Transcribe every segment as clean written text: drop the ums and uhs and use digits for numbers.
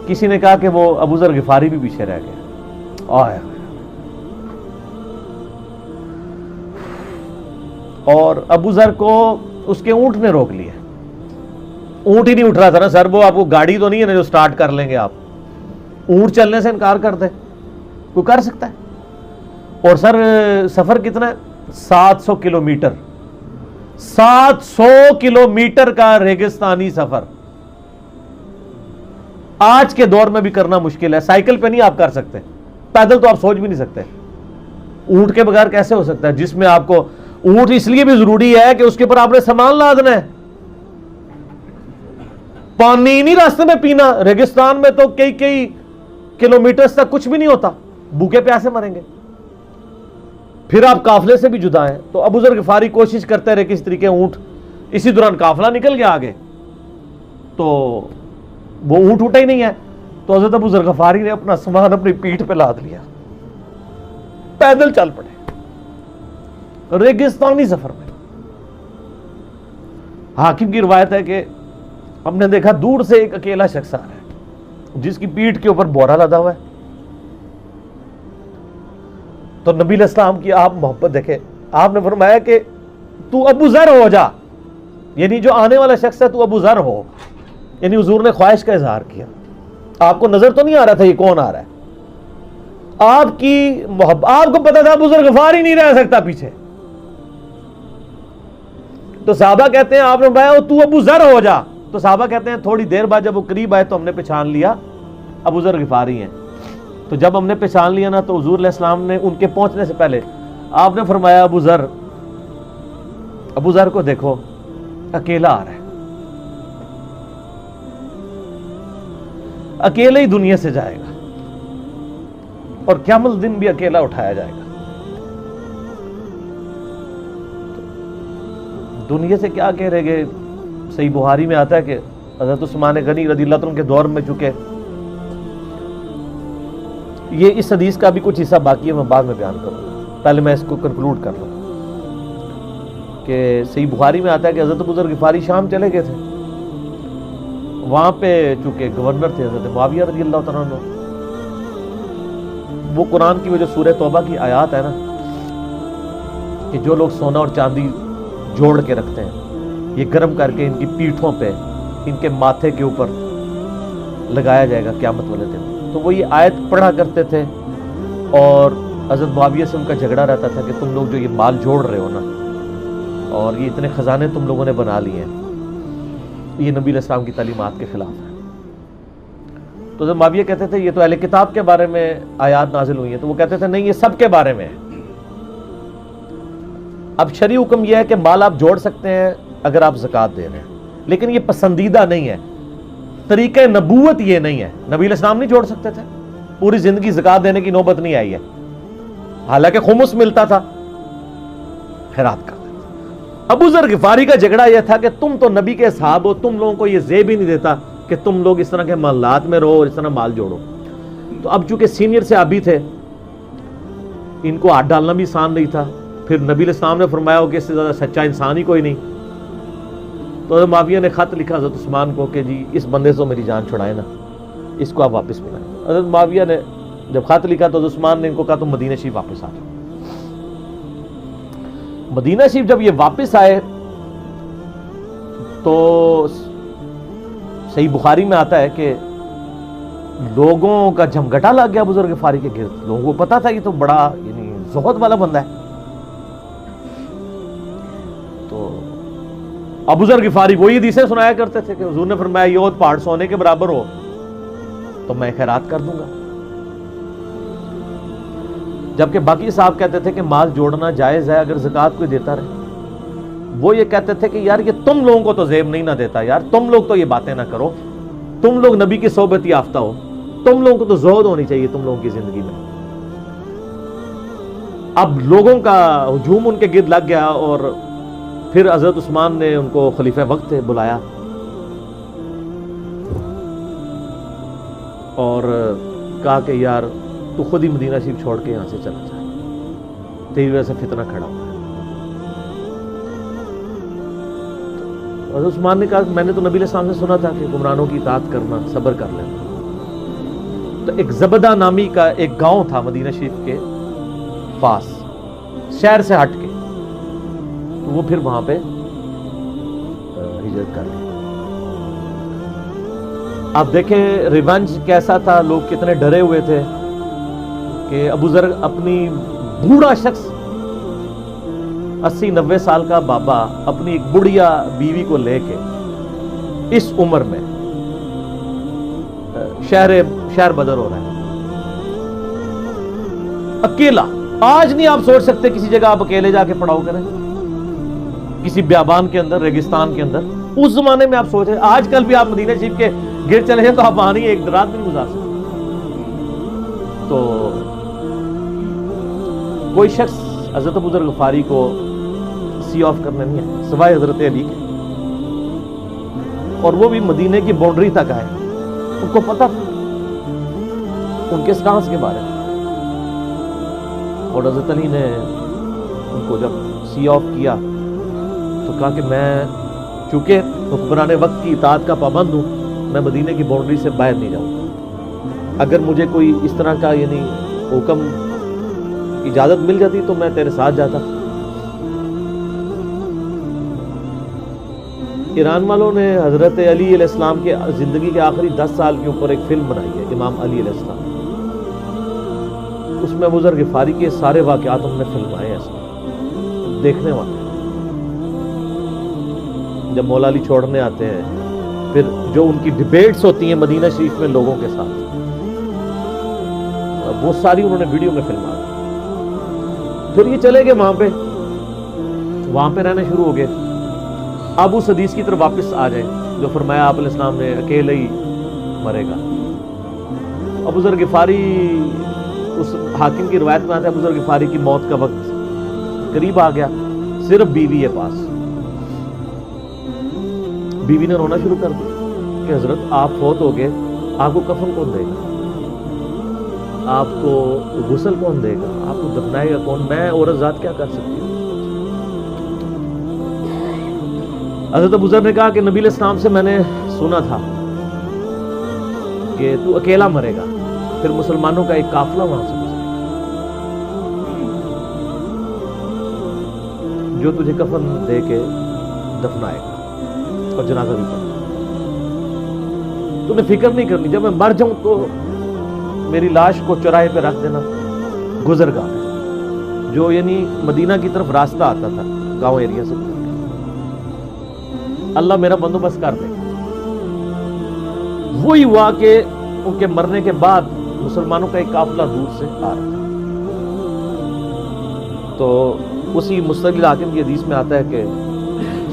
کسی نے کہا کہ وہ ابو ذر غفاری بھی پیچھے رہ گیا. اور ابو ذر کو اس کے اونٹ نے روک لیا. اونٹ ہی نہیں اٹھ رہا تھا نا سر, وہ آپ کو گاڑی تو نہیں ہے نا جو سٹارٹ کر لیں گے آپ. اونٹ چلنے سے انکار کر دے, کوئی کر سکتا ہے؟ اور سر سفر کتنا ہے؟ 700 کلومیٹر. 700 کلومیٹر کا ریگستانی سفر آج کے دور میں بھی کرنا مشکل ہے. سائیکل پہ نہیں آپ کر سکتے, پیدل تو آپ سوچ بھی نہیں سکتے. اونٹ کے بغیر کیسے ہو سکتا ہے, جس میں آپ کو اونٹ اس لیے بھی ضروری ہے کہ اس کے اوپر آپ نے سامان لادنا ہے. پانی نہیں راستے میں پینا. ریگستان میں تو کئی کلومیٹرز تک کچھ بھی نہیں ہوتا, بھوکے پیاسے مریں گے. پھر آپ قافلے سے بھی جدا ہیں. تو ابو ذر غفاری کوشش کرتے رہے کس طریقے اونٹ, اسی دوران قافلہ نکل گیا آگے, تو وہ اونٹ اٹھا ہی نہیں ہے. تو حضرت ابو ذر غفاری نے اپنا سامان اپنی پیٹھ پہ لاد لیا, پیدل چل پڑے ریگستانی سفر میں. حاکم کی روایت ہے کہ ہم نے دیکھا دور سے ایک اکیلا شخص آ رہا ہے جس کی پیٹھ کے اوپر بورا لدا ہوا ہے. تو نبی علیہ السلام کی آپ محبت دیکھیں, آپ نے فرمایا کہ تو ابو ذر ہو جا, یعنی جو آنے والا شخص ہے تو ابو ذر ہو. یعنی حضور نے خواہش کا اظہار کیا. آپ کو نظر تو نہیں آ رہا تھا یہ کون آ رہا ہے, آپ کی محبت, آپ کو پتا تھا ابو ذر غفاری نہیں رہ سکتا پیچھے. تو صحابہ کہتے ہیں آپ نے فرمایا تو ابو ذر ہو جا. تو صحابہ کہتے ہیں تھوڑی دیر بعد جب وہ قریب آئے تو ہم نے پہچان لیا ابو ذر غفاری ہیں. تو جب ہم نے پہچان لیا نا تو حضور علیہ السلام نے ان کے پہنچنے سے پہلے آپ نے فرمایا ابو ذر کو دیکھو اکیلا آ رہا ہے, اکیلے ہی دنیا سے جائے گا اور قیامت دن بھی اکیلا اٹھایا جائے گا. دنیا سے کیا کہہ رہے گے. صحیح بخاری میں آتا ہے کہ حضرت عثمان غنی رضی اللہ عنہ کے دور میں چکے, یہ اس حدیث کا بھی کچھ حصہ باقی ہے, میں بعد میں بیان کروں گا, پہلے میں اس کو کنکلوڈ کر لوں کہ صحیح بخاری میں آتا ہے کہ حضرت ابو ذر غفاری شام چلے گئے تھے. وہاں پہ چونکہ گورنر تھے حضرت معاویہ رضی اللہ تعالیٰ عنہ. وہ قرآن کی وہ جو سورہ توبہ کی آیات ہے نا کہ جو لوگ سونا اور چاندی جوڑ کے رکھتے ہیں یہ گرم کر کے ان کی پیٹھوں پہ, ان کے ماتھے کے اوپر لگایا جائے گا قیامت والے دن. تو وہ یہ آیت پڑھا کرتے تھے اور حضرت معاویہ سے ان کا جھگڑا رہتا تھا کہ تم لوگ جو یہ مال جوڑ رہے ہو نا اور یہ اتنے خزانے تم لوگوں نے بنا لیے ہیں, یہ نبی علیہ السلام کی تعلیمات کے خلاف ہے. تو حضرت معاویہ کہتے تھے یہ تو اہل کتاب کے بارے میں آیات نازل ہوئی ہیں. تو وہ کہتے تھے نہیں, یہ سب کے بارے میں ہے. اب شرعی حکم یہ ہے کہ مال آپ جوڑ سکتے ہیں اگر آپ زکوٰۃ دے رہے ہیں, لیکن یہ پسندیدہ نہیں ہے. طریقہ نبوت یہ نہیں ہے. نبی علیہ السلام نہیں جوڑ سکتے تھے, پوری زندگی زکوٰۃ دینے کی نوبت نہیں آئی ہے, حالانکہ خمس ملتا تھا, خیرات کرتے تھے. ابو ذر غفاری کا جھگڑا یہ تھا کہ تم تو نبی کے اصحاب ہو, تم لوگوں کو یہ زیب ہی نہیں دیتا کہ تم لوگ اس طرح کے معاملات میں رہو اور اس طرح مال جوڑو. تو اب چونکہ سینئر صحابی تھے, ان کو ہاتھ ڈالنا بھی آسان نہیں تھا. پھر نبی علیہ السلام نے فرمایا ہو کہ اس سے زیادہ سچا انسان ہی کوئی نہیں. تو حضرت معاویہ نے خط لکھا حضرت عثمان کو کہ جی اس بندے سے میری جان چھڑائیں نا, اس کو آپ واپس ملائیں. حضرت معاویہ نے جب خط لکھا تو حضرت عثمان نے ان کو کہا تم مدینہ شریف واپس آ جاؤ. مدینہ شریف جب یہ واپس آئے تو صحیح بخاری میں آتا ہے کہ لوگوں کا جھمگٹا لگ گیا ابو ذر غفاری کے گرد. لوگوں کو پتا تھا یہ تو بڑا یعنی زہد والا بندہ ہے. تو ابو ذر غفاری وہی حدیثیں سنایا کرتے تھے کہ حضور نے فرمایا یہ احد پہاڑ سونے کے برابر ہو تو میں خیرات کر دوں گا. جبکہ باقی صاحب کہتے تھے کہ مال جوڑنا جائز ہے اگر زکوٰۃ کوئی دیتا رہے. وہ یہ کہتے تھے کہ یار یہ تم لوگوں کو تو زیب نہیں نہ دیتا, یار تم لوگ تو یہ باتیں نہ کرو, تم لوگ نبی کی صحبت یافتہ ہو, تم لوگوں کو تو زہد ہونی چاہیے تم لوگوں کی زندگی میں. اب لوگوں کا ہجوم ان کے گرد لگ گیا اور پھر حضرت عثمان نے ان کو خلیفہ وقت بلایا اور کہا کہ یار تو خود ہی مدینہ شریف چھوڑ کے یہاں سے چلا جائے, تیری وجہ سے فتنہ کھڑا ہوا ہے. حضرت عثمان نے کہا میں نے تو نبی علیہ السلام سے سنا تھا کہ حکمرانوں کی اطاعت کرنا, صبر کر لینا. تو ایک زبدہ نامی کا ایک گاؤں تھا مدینہ شریف کے پاس، شہر سے ہٹ کے، تو وہ پھر وہاں پہ ہجرت کر گئے۔ آپ دیکھیں ریونج کیسا تھا، لوگ کتنے ڈرے ہوئے تھے کہ ابو ذر اپنی بوڑھا شخص 80-90 سال کا بابا اپنی ایک بڑھیا بیوی کو لے کے اس عمر میں شہر بدر ہو رہا ہے اکیلا۔ آج نہیں آپ سوچ سکتے کسی جگہ آپ اکیلے جا کے پڑاؤ کریں، کسی بیابان کے اندر، ریگستان کے اندر۔ اس زمانے میں آپ سوچیں، آج کل بھی آپ مدینہ شریف کے گر چلے جائیں تو آپ آنی ایک رات بھی نہیں گزار سکتے۔ تو کوئی شخص حضرت ابو ذر غفاری کو سی آف کرنے نہیں ہے سوائے حضرت علی کے، اور وہ بھی مدینے کی باؤنڈری تک آئے۔ ان کو پتہ تھا ان کے سٹانس کے بارے میں، اور حضرت علی نے ان کو جب سی آف کیا تو کہا کہ میں چونکہ حکمران وقت کی اطاعت کا پابند ہوں، میں مدینے کی باؤنڈری سے باہر نہیں جاؤں گا۔ اگر مجھے کوئی اس طرح کا یعنی حکم اجازت مل جاتی تو میں تیرے ساتھ جاتا۔ ایران والوں نے حضرت علی علیہ السلام کے زندگی کے آخری 10 سال کے اوپر ایک فلم بنائی ہے، امام علی علیہ السلام۔ اس میں ابو ذر غفاری کے سارے واقعات ہم نے فلمائے ہیں، اس میں دیکھنے والے۔ جب مولا علی چھوڑنے آتے ہیں، پھر جو ان کی ڈیبیٹس ہوتی ہیں مدینہ شریف میں لوگوں کے ساتھ، وہ ساری انہوں نے ویڈیو میں فلما دی۔ پھر یہ چلے گئے وہاں پہ رہنے شروع ہو گئے۔ اب اس حدیث کی طرف واپس آ جائیں جو فرمایا آپ علیہ السلام نے اکیلے ہی مرے گا۔ ابو ذر غفاری، اس حاکم کی روایت میں آتا ہے ابو ذر غفاری کی موت کا وقت قریب آ گیا، صرف بیوی ہے پاس۔ بیوی نے رونا شروع کر دیا کہ حضرت آپ فوت ہو گئے، آپ کو کفن کون دے گا، آپ کو غسل کون دے گا، آپ کو دفنائے گا کون، میں عورت ذات کیا کر سکتی ہوں۔ حضرت ابو ذر نے کہا کہ نبی علیہ السلام سے میں نے سنا تھا کہ تو اکیلا مرے گا، پھر مسلمانوں کا ایک قافلہ وہاں سے گزرے گا جو تجھے کفن دے کے دفنائے گا اور جنازہ بھی پڑھے گا۔ تو نے فکر نہیں کرنی، جب میں مر جاؤں تو میری لاش کو چوراہے پہ رکھ دینا گزرگاہ میں، جو یعنی مدینہ کی طرف راستہ آتا تھا گاؤں ایریا سے، اللہ میرا بندوبست کر دے۔ وہی ہوا کہ ان کے مرنے کے بعد مسلمانوں کا ایک قافلہ دور سے آ رہا تھا، تو اسی مستقل حاکم کی حدیث میں آتا ہے کہ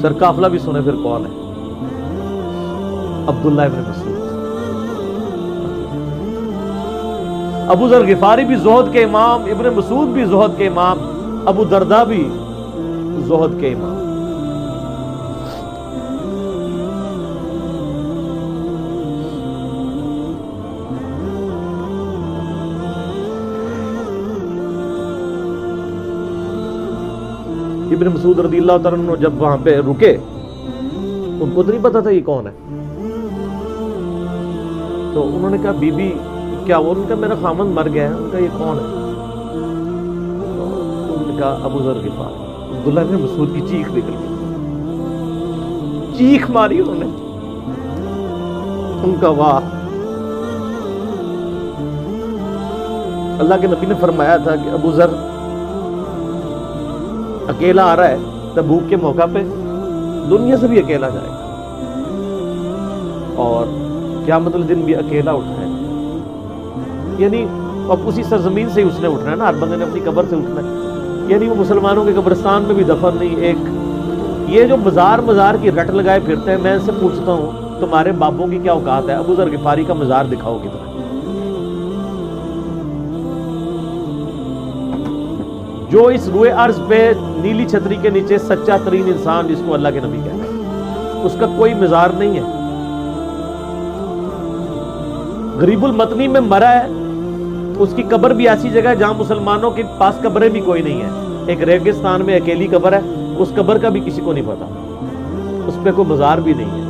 سر قافلہ بھی سنے پھر کون ہے، عبداللہ ابن مسعود۔ ابو ذر غفاری بھی زہد کے امام، ابن مسعود بھی زہد کے امام، ابو درداء بھی زہد کے امام۔ ابن مسعود رضی اللہ تعالیٰ عنہ جب وہاں پہ رکے، ان کو تو نہیں پتا تھا یہ کون ہے، تو انہوں نے کہا بی بی کیا وہ؟ ان کا میرا خامند مر گیا ہے۔ ان کا یہ کون ہے؟ تو انہوں نے کہا ابو ذر غفاری۔ عبداللہ بن مسعود کی چیخ نکل گئی، چیخ ماری انہوں نے، ان کا واہ۔ اللہ کے نبی نے فرمایا تھا کہ ابو ذر اکیلا آ رہا ہے تبوک کے موقع پہ، دنیا سے بھی اکیلا جائے گا، اور قیامت الدن بھی اکیلا اٹھائے گا۔ یعنی اب اسی سرزمین سے ہی اس نے اٹھنا ہے نا، ہر بندے نے اپنی قبر سے اٹھنا ہے، یعنی وہ مسلمانوں کے قبرستان میں بھی دفن نہیں۔ ایک یہ جو مزار کی رٹ لگائے پھرتے ہیں، میں ان سے پوچھتا ہوں تمہارے باپوں کی کیا اوقات ہے؟ ابو ذر غفاری کا مزار دکھاؤ کتنا۔ جو اس روئے ارض پہ نیلی چھتری کے نیچے سچا ترین انسان جس کو اللہ کے نبی کہتے ہیں، اس کا کوئی مزار نہیں ہے۔ غریب المتنی میں مرا ہے، اس کی قبر بھی ایسی جگہ ہے جہاں مسلمانوں کے پاس قبریں بھی کوئی نہیں ہے، ایک ریگستان میں اکیلی قبر ہے، اس قبر کا بھی کسی کو نہیں پتا، اس پہ کوئی مزار بھی نہیں ہے،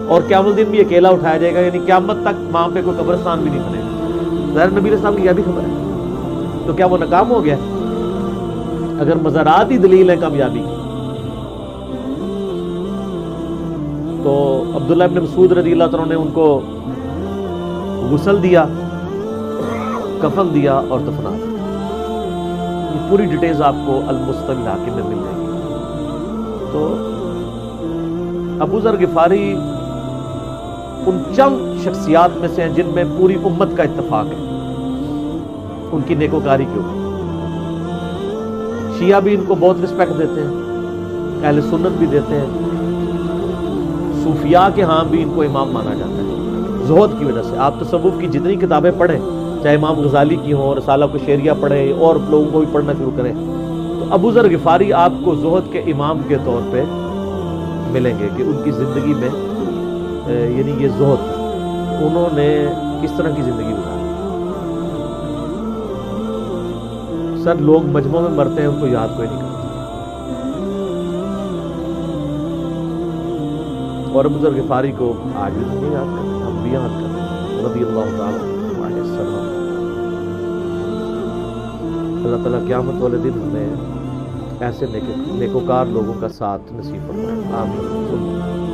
اور قیامت الدین بھی اکیلا اٹھایا جائے گا، یعنی قیامت تک وہاں پہ کوئی قبرستان بھی نہیں بنے گا۔ ظاہر نبی علیہ السلام کی کیا بھی خبر ہے؟ تو کیا وہ ناکام ہو گیا اگر مزارات ہی دلیل ہے کامیابی کی؟ تو عبداللہ ابن مسعود رضی اللہ تعالیٰ نے ان کو غسل دیا، کفن دیا اور دفنا دیا۔ یہ پوری ڈیٹیلز آپ کو المستقل حاکم میں مل جائے گی۔ تو ابو ذر غفاری ان چند شخصیات میں سے ہیں جن میں پوری امت کا اتفاق ہے ان کی نیکوکاری کے اوپر۔ شیعہ بھی ان کو بہت رسپیکٹ دیتے ہیں، اہل سنت بھی دیتے ہیں، صوفیاء کے ہاں بھی ان کو امام مانا جاتا ہے زہد کی وجہ سے۔ آپ تصوف کی جتنی کتابیں پڑھیں، چاہے امام غزالی کی ہوں، رسالہ قشیریہ پڑھیں اور لوگوں کو بھی پڑھنا شروع کریں، تو ابو ذر غفاری آپ کو زہد کے امام کے طور پہ ملیں گے کہ ان کی زندگی میں یعنی یہ زہد انہوں نے کس طرح کی زندگی گزاری۔ سر لوگ مجمع میں مرتے ہیں، ان کو یاد کوئی نہیں کرتا، اور ابو ذر غفاری کو آج بھی نہیں یاد کرتے، ہم بھی یاد کرتے ہیں رضی اللہ تعالیٰ علیہ وسلم۔ اللہ تعالیٰ قیامت والے دن ہمیں ایسے نیکوکار لوگوں کا ساتھ نصیب فرمائے، آمین۔